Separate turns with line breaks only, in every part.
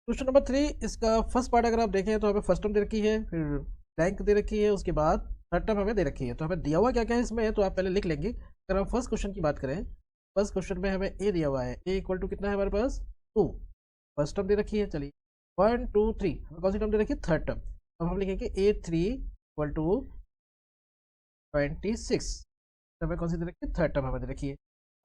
Question number 3, इसका first part अगर आप देखें तो हमें फर्स्ट टर्म दे रखी है, फिर ब्लैंक दे रखी है, उसके बाद थर्ड टर्म हमें दे रखी है। तो हमें दिया हुआ क्या क्या है इसमें, तो आप पहले लिख लेंगे। अगर हम फर्स्ट क्वेश्चन की बात करें, फर्स्ट क्वेश्चन में हमें ए दिया हुआ है, ए इक्वल टू कितना है हमारे पास 2। फर्स्ट टर्म दे रखी है, चलिए 1 2 3 हमें कौन सी टर्म दे रखी है, थर्ड टर्म। अब हम लिखेंगे A3 इक्वल टू 26। हमें कौन सी दे रखी है, थर्ड टर्म हमें दे रखी है।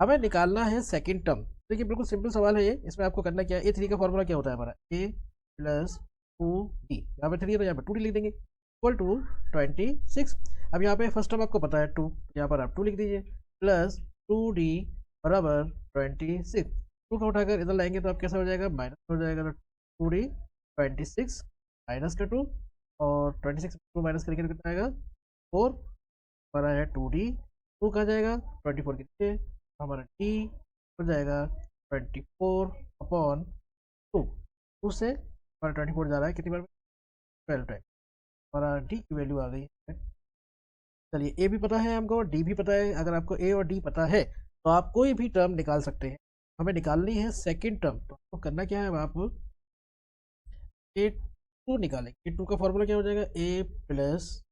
हमें निकालना है सेकंड टर्म। देखिए बिल्कुल सिंपल सवाल है ये। इसमें आपको करना क्या है, A3 का फॉर्मूला क्या होता है हमारा, A प्लस 2D, यहाँ पे 3 है तो यहाँ पे 2D लिख देंगे, इक्वल टू 26। अब यहाँ पे फर्स्ट टर्म आपको पता है 2, यहाँ पर आप 2 लिख दीजिए, प्लस 2D बराबर 26। 2 का उठाकर इधर लाएंगे तो आप कैसा हो जाएगा, माइनस हो जाएगा। तो 2D 26 माइनस का 2, और 26 2 माइनस करके कितना आएगा 4। हमारा है 2D, 2 कहाँ जाएगा 24 के नीचे, हमारा D हो जाएगा 24/2। 2 से हमारा 24 जा रहा है कितनी बार में, 12 टाइम। हमारा D की वैल्यू आ गई है। चलिए ए भी पता है हमको, डी भी पता है। अगर आपको ए और डी पता है तो आप कोई भी टर्म निकाल सकते हैं। हमें निकालनी है सेकंड टर्म, तो आपको करना क्या है, आप A2 निकालेंगे। A2 का फॉर्मूला क्या हो जाएगा, A प्लस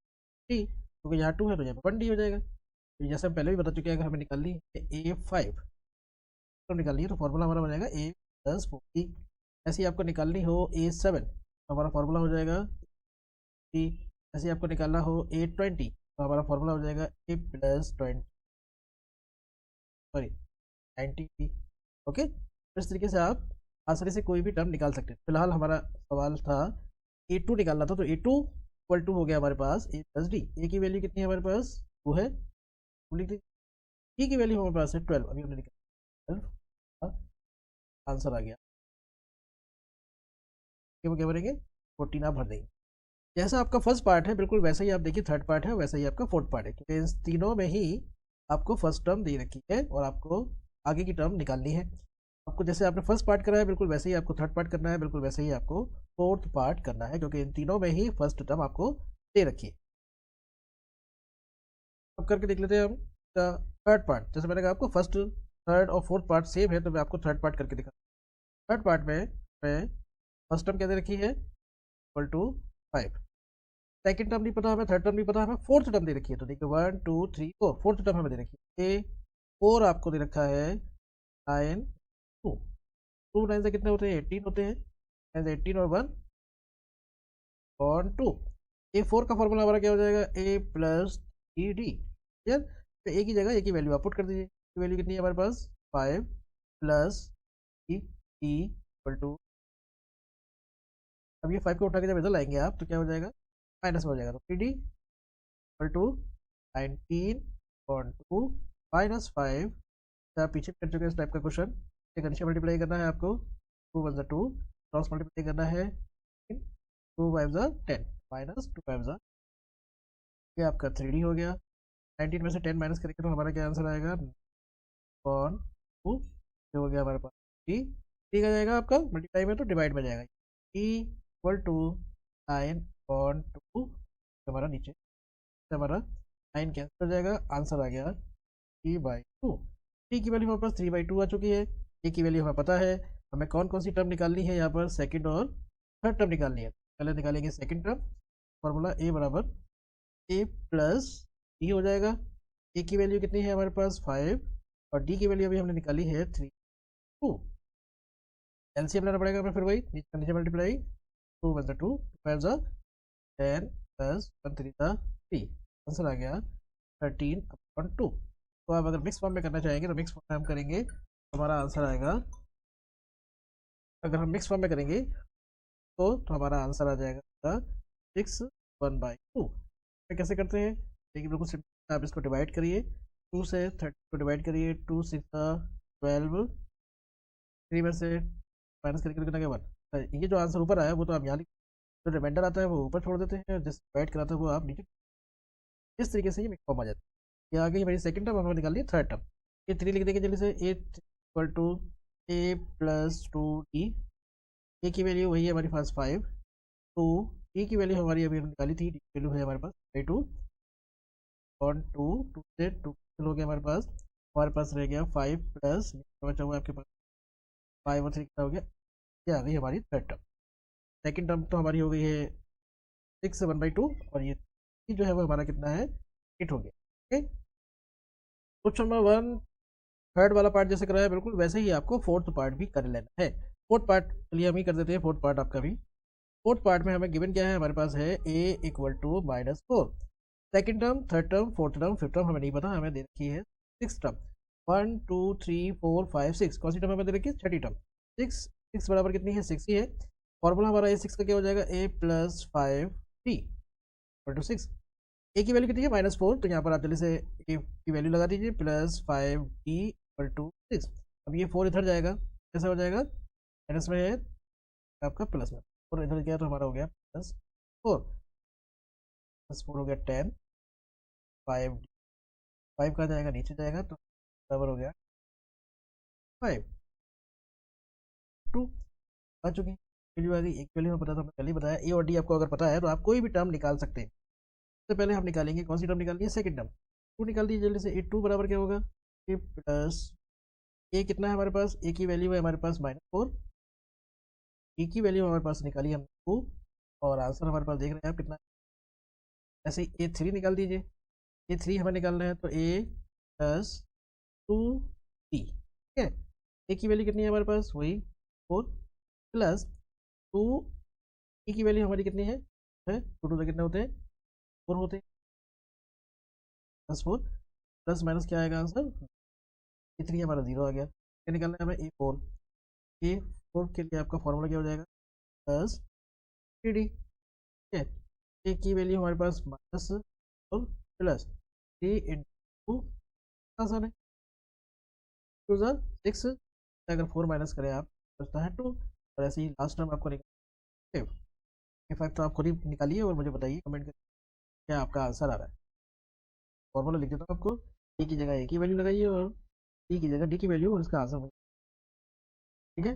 डी, क्योंकि यहाँ 2 है तो यहाँ पर 1D हो जाएगा। तो जैसे हम पहले भी बता चुके हैं, अगर हमें निकालनी है A5 तो निकालनी है, तो फॉर्मूला हमारा बन जाएगा A प्लस 4D। ऐसी आपको निकालनी हो A7 तो हमारा फॉर्मूला हो जाएगा D। ऐसे आपको निकालना हो A20 तो हमारा फॉर्मूला हो जाएगा A प्लस 20, सॉरी 90। ओके, इस तरीके से आप आसानी से कोई भी टर्म निकाल सकते हैं। फिलहाल हमारा सवाल था A2 निकालना था, तो A2 इक्वल टू हो गया हमारे पास A प्लस डी। ए की वैल्यू कितनी है हमारे पास, 2 है, 2 लिख दीजिए। डी की वैल्यू हमारे पास है 12, अभी हमने निकाला 12, आंसर आ गया। क्या वो क्या भरेंगे, 14 आप भर देंगे। जैसा आपका फर्स्ट पार्ट है बिल्कुल वैसा ही आप देखिए थर्ड पार्ट है, वैसा ही आपका फोर्थ पार्ट है, क्योंकि इन तीनों में ही आपको फर्स्ट टर्म दे रखी है और आपको आगे की टर्म निकालनी है। आपको जैसे आपने फर्स्ट पार्ट करा है बिल्कुल वैसे ही आपको थर्ड पार्ट करना है, बिल्कुल वैसे ही आपको फोर्थ पार्ट करना है, क्योंकि इन तीनों में ही फर्स्ट टर्म आपको दे रखी है। अब करके देख लेते हैं हम थर्ड पार्ट। जैसे मैंने कहा आपको फर्स्ट थर्ड और फोर्थ पार्ट सेम है, तो मैं आपको थर्ड पार्ट करके दिखा। थर्ड पार्ट में मैं फर्स्ट टर्म क्या दे रखी है, इक्वल टू 5। सेकंड टर्म नहीं पता हमें, थर्ड टर्म नहीं पता हमें, फोर्थ टर्म दे रखी है। तो देखिए 1 2 3 4, फोर्थ टर्म हमें दे रखी है। ए 4 आपको दे रखा है 9 2। 2 9 से कितने होते हैं, 18 होते हैं। 18 और 1 2। ए 4 का फॉर्मूला हमारा क्या हो जाएगा, ए प्लस ई डी। यार तो ए की जगह ए की वैल्यू आप पुट कर दीजिए। वैल्यू कितनी है हमारे पास, 5 plus e d equal to, अब ये 5 को उठा के जब इधर लाएंगे आप तो क्या हो जाएगा, माइनस में हो जाएगा। तो p d equal to 19/2 minus 5। आप पीछे कर चुके हैं इस टाइप का क्वेश्चन। एक नीचे मल्टीप्लाई करना है आपको, 2 1 2, क्रॉस मल्टीप्लाई करना है, 2 5 10 माइनस 2 5 ये आपका 3D हो गया। 19 में से 10 माइनस करेंगे तो हमारा क्या आंसर आएगा, 1 2, जो हो गया हमारे पास डी। डी का जाएगा आपका मल्टीप्लाई में तो डिवाइड में जाएगा, डी इक्वल टू 9/2। हमारा नीचे हमारा 9 कैंसिल हो जाएगा, आंसर आ गया 3/2। टी की वैल्यू हमारे पास 3/2 आ चुकी है। ए की वैल्यू हमें पता है। हमें कौन कौन सी टर्म निकालनी है, यहाँ पर सेकंड और थर्ड टर्म निकालनी है। पहले निकालेंगे सेकंड टर्म, फॉर्मूला ए बराबर ए प्लस डी हो जाएगा। ए की वैल्यू कितनी है हमारे पास 5, और डी की वैल्यू अभी हमने निकाली है 2। एलसीएम लेना पड़ेगा हमें, फिर वही नीचे नीचे मल्टीप्लाई, 2 1 2 5 10 प्लस 1 3 3, आंसर आ गया 13/2। तो आप अगर मिक्स फॉर्म में करना चाहेंगे तो मिक्स फॉर्म में हम करेंगे, हमारा आंसर आएगा, अगर हम मिक्स फॉर्म में करेंगे तो हमारा आंसर आ जाएगा 6/1/2। कैसे करते हैं देखिए, बिल्कुल सिंपल, आप इसको डिवाइड करिए, 2 से 30 को डिवाइड करिए, 2 6 12, 3 में से माइनस करके कितना क्या 1। ये जो आंसर ऊपर आया वो तो आप यहाँ, जो रिमाइंडर आता है वो ऊपर छोड़ देते हैं, जिस डिवाइड कराता है वो आप नीचे। इस तरीके से ये मिक्स फॉर्म आ जाता है। ये आ गई हमारी सेकंड टर्म, हमें निकालनी है थर्ड टर्म। ये 3 लिख देंगे जल्दी से, a equal to a plus 2 d. A की वैल्यू वही है हमारे पास 5, 2 डी की वैल्यू हमारी अभी हमने निकाली थी, डी की वैल्यू है हमारे पास 2 और 2 2 से 2 हो गया हमारे पास। हमारे पास रह गया 5 प्लस बचा हुआ आपके पास 5 और 3 कितना हो गया, ये आ गई हमारी थर्ड टर्म। सेकेंड टर्म तो हमारी हो गई है 6 1/2 और ये जो है वो हमारा कितना है 8 हो गया। ओके, क्वेश्चन नंबर 1 थर्ड वाला पार्ट जैसे कराया बिल्कुल वैसे ही आपको फोर्थ पार्ट भी कर लेना है। फोर्थ पार्ट चलिए हम ही कर देते हैं, फोर्थ पार्ट आपका भी। फोर्थ पार्ट में हमें गिवन क्या है, हमारे पास है a equal to -4। Second term, third term, fourth term, fifth term हमें नहीं पता, हमें दे रखी है सिक्स टर्म। 1 2 3 4 5 6 कौन सी टर्म हमें दे रखी है, छठी टर्म। सिक्स, सिक्स बराबर कितनी है, 6 ही है। फॉर्मूला हमारा ए सिक्स का क्या हो जाएगा, a + 5t इक्वल टू 6। ए की वैल्यू कितनी है, -4, तो यहाँ पर आप जल्दी से ए की वैल्यू लगा दीजिए, +5t इक्वल टू 6। अब ये 4 इधर जाएगा, कैसा हो जाएगा, माइनस में है आपका प्लस में, और इधर गया तो हमारा हो गया +4, +4 हो गया 10, 5 5 कहाँ जाएगा, नीचे जाएगा, तो बराबर हो गया 5 2 आ चुकी वैल्यू आ गई। एक वैल्यू हमें पता था, हमने पहले ही बताया, ए और डी आपको अगर पता है तो आप कोई भी टर्म निकाल सकते हैं। सबसे पहले हम निकालेंगे कौन सी टर्म निकालनी है, सेकंड टर्म। 2 निकाल दीजिए जल्दी से, ए 2 बराबर क्या होगा, ए प्लस ए कितना है हमारे पास, ए की वैल्यू है हमारे पास -4, ए की वैल्यू हमारे पास निकाली हम 2, और आंसर हमारे पास देख रहे हैं आप कितना। ऐसे ही A3 निकाल दीजिए, A3 हमें निकालना है तो A + 2t, ठीक है। ए की वैल्यू कितनी है हमारे पास, वही 4 प्लस 2, ए की वैल्यू हमारी कितनी है, 2 2 कितने होते हैं, 4 होते हैं, +4 प्लस माइनस क्या आएगा आंसर, A3 हमारा 0 आ गया। क्या निकालना है हमें, A4। A4 के लिए आपका फॉर्मूला क्या हो जाएगा, +3d, ठीक है। ए की वैल्यू हमारे पास माइनस और प्लस 3 इंटू, आसान है, 2 6, अगर 4 माइनस करें आप बचता है 2, और ऐसे ही लास्ट टर्म आपको निकाल 5 तो आप खुद ही निकालिए और मुझे बताइए कमेंट करके क्या आपका आंसर आ रहा है। फॉर्मूला लिख देता हूँ आपको, ए की जगह ए की वैल्यू लगाइए और डी की जगह डी की वैल्यू, और इसका आंसर, ठीक है।